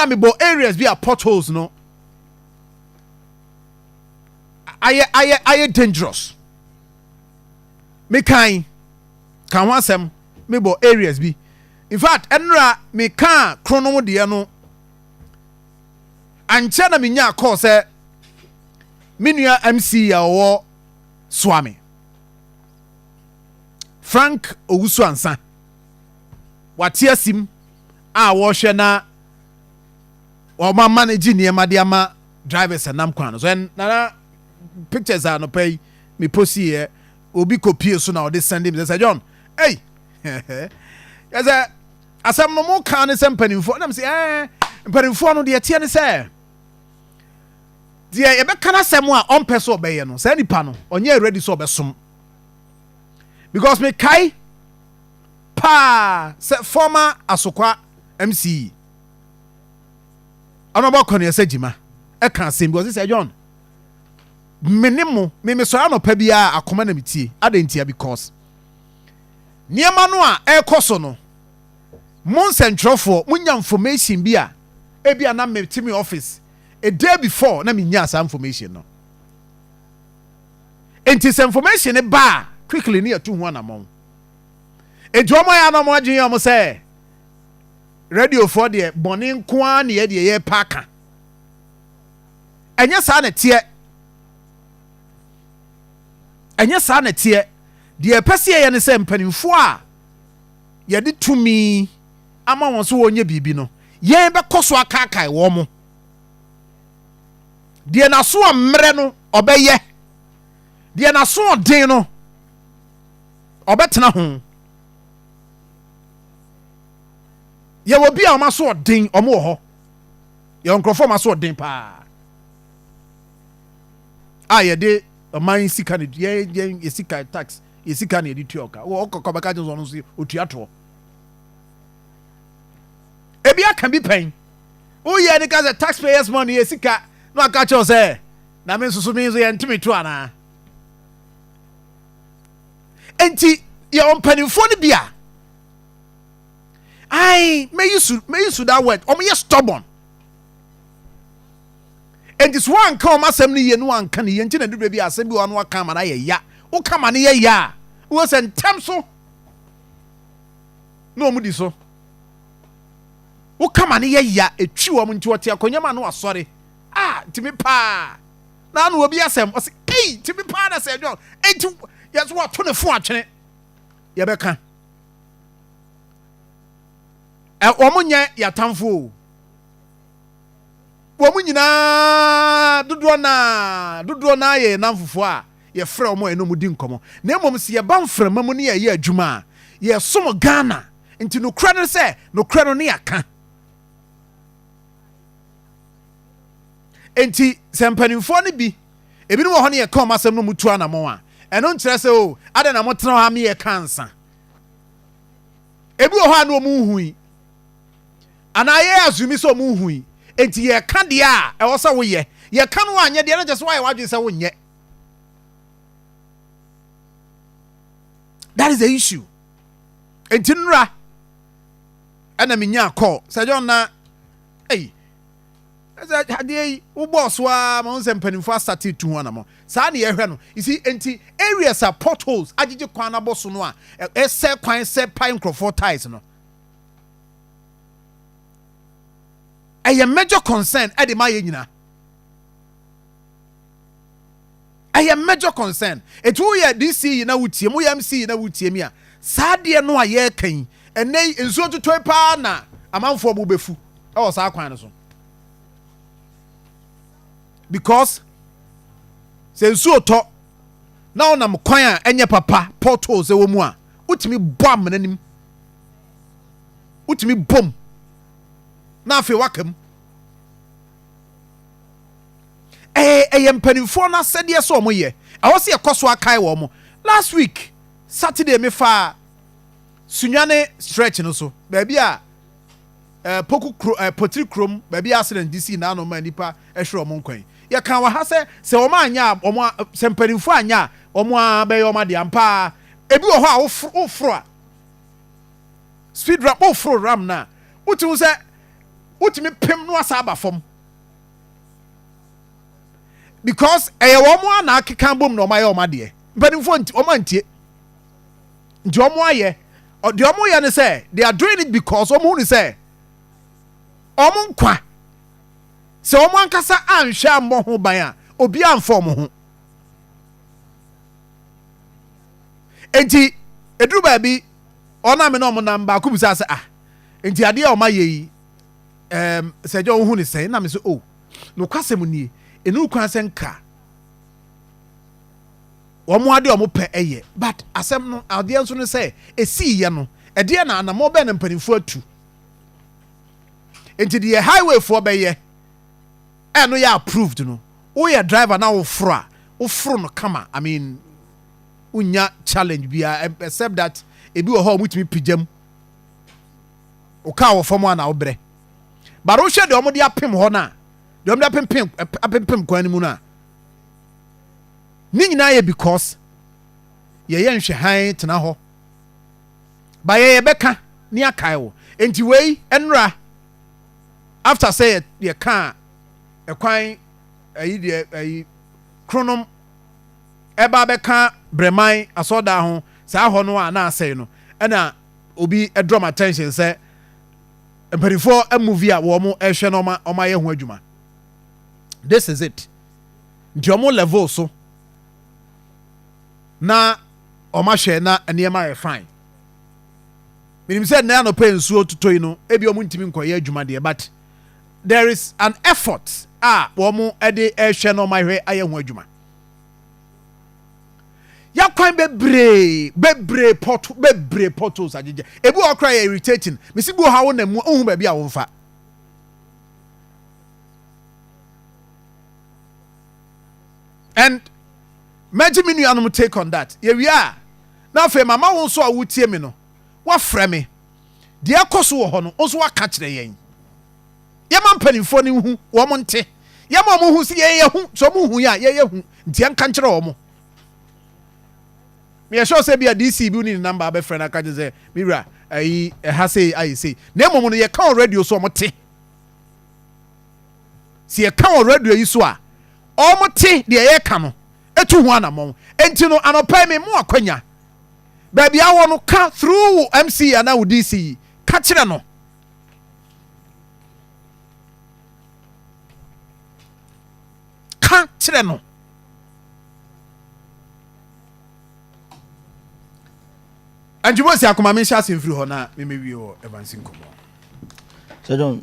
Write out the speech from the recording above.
enra me bo areas be a potholes no I dangerous me kan wansem me bo areas bi in fact enra me kan kronom de no anche na me nya call say menua MC ya wo swami Frank Owusu ansa wate asim a wo hwe na o ma manage niema de ama drivers anam kwan so na pictures are no pay me post here obi copy so na o de send him say John hey yes asam no mo kan ne sempanimfo na me say mpanimfo no de tie ne say de ye be kana sem a on pese obeye no say nipa no onye ready so obesom because me kai pa say former asokwa MC anoba kono yesa jima e kan sem because say John menemo me so anopa bia akoma na metie adentia because niema no a ekoso no mon centrofo munya information bia e bia na me team office a day before na me nya some information no enti information e ba quickly near to one among e jomo ya na mo agye am say radio for the boni nko na ye de ye paka enya sa na tie de pese ye ne say mpanimfo a ye de tumi ama won so wonye bibi no ye be koso akakai wo mo de na so amre no obeye de na so odin no obetena ho ye wo bia o ma so odin o mo ho ye onkrofo ma so odin pa ye de man sika ne ye sika tax ye sika ne di tuoka wo okoko baka je so no so otuato ebia can be pain o ye ne ka the taxpayers money ye sika no aka cho say na me susu me so ye ntimi to ana enti ye ompanimfo ne bia may you that word o me stubborn and this one come asem ne ye no an kan ye nti na dubra bi asem bi wonu aka ma na ye ya wo kama ne ye ya wo se ntem so no mu di so wo kama ne ye ya etwi wo nti wote akonyama no asori timi pa na no obi asem o se timi pa na se John enti yes what to ne fu atwene ye be kan omunye ya tamfo wo nyina dodo na ye namfofo a ye frɛ omo eno mu di nkomo na emom se ye ban frama mu ne ye adwuma ye som Ghana nti no kra no se no kra no ne aka enti sempanimfo ne bi ebi no ho ne ye kom asem no mutu anamo a eno nkyerɛ se o ade na motena ha me ye kansa ebi ho a no mu hui ana ye azumi so mu hui enti ye ka de a e wo sa wo ye ka no anye de na just why wadwe se wo nye. That is the issue. Enti nra ana menya call say John na asa hade wo boss wa ma unse mpanimfo start to ho na mo sa na ye hwe no you see enti areas are potholes agige kwan na boss no a ese kwan se pine crofort ties no a major concern at the Mayina. A major concern. It will ya DC in a wootium, we am see in a wootiemia. Sadia no a year king, and nay in so to toy partner, a man for Bubefu. Oh, Sarquanason. Because, say so talk. Now, I'm choir and your papa, potholes, a woman. Ut me bomb and him. Ut me bomb. Na fe wakem mpanimfo na sede so mo ye awo se ekoso akai wo mo last week Saturday me fa sunyane stretch no so ba bia potri krom ba bia accident DC na no ma nipa ehwe mo nkwan ye kan wa ha se wo ma anya o mo se mpanimfo anya o mo ba ye o ma de ampa ebi wo ho a wo fro a speed rap wo fro ram na utu se utimi pem no asa aba fam because wo mo ana akeka bom no maye o ma de mpanimfo nti o ma ntie nti o mo aye de o mo ye ne say they are doing it because o mo hu ne say o mo nkwa se o mo ankasa anhwe ammo ho ban a obi amfo mo ho enti eduru ba bi ona me no mo namba ku bisa se enti ade a o ma ye yi se je o hu ne say na me so no kwasem nie enu kwan se nka omo ade omo pe eye but asem no ade nso no say esi ye no ede na anamo be na mpanimfo atu enti the highway for be ye no ya approved no wo ye driver na wo fro no kama I mean unya challenge bia except that ebi wo ho mutimi pijam o ka wo fam ana wo bre but wo hwe de omo de apem ho na de omo de apem kwan mu na ni nyina ye because ye nhwe han tena ho ba ye beka ni akai wo enti wei enra after say ye ka ekwan ayi de ayi kronom eba beka breman asoda ho sa ho no na asay no na obi draw attention say emperifo a movie a wo mo ehwe no ma ye ho adwuma. This is it. Nti omo level so na oma hwe na enema ye fine. Minim say na no pay nsuo tutoyi no ebi omo ntimi nkoye adwuma de but there is an effort wo mo ede ehwe no ma hwe aye ho adwuma. Ya kwan bebre potholes ajeje ebi o cry irritating me si bu ha wo na mu ohun ba bia wo mfa and imagine me nuanom take on that ye wi a na fe mama wo so a wutie me no wa frɛ me de akoso wo ho no wo so wa ka kire yen ye man panimfo ni hu wo mo nte ye ma mo hu si ye hu so mo hu ya ye hu nti an ka kire wo mo me sure say be a DC bi ni number be friend aka je say mira ha say na momo no ye ka on radio so omote si ye ka on radio yi so a omote de ye ka no etu hu anamon enti no anopa me mo akwanya ba bia wo no ka through MC and now DC ka kire no ka kire no and you was Akoma me sha sin free ho na me wi o Evans Nkum. So John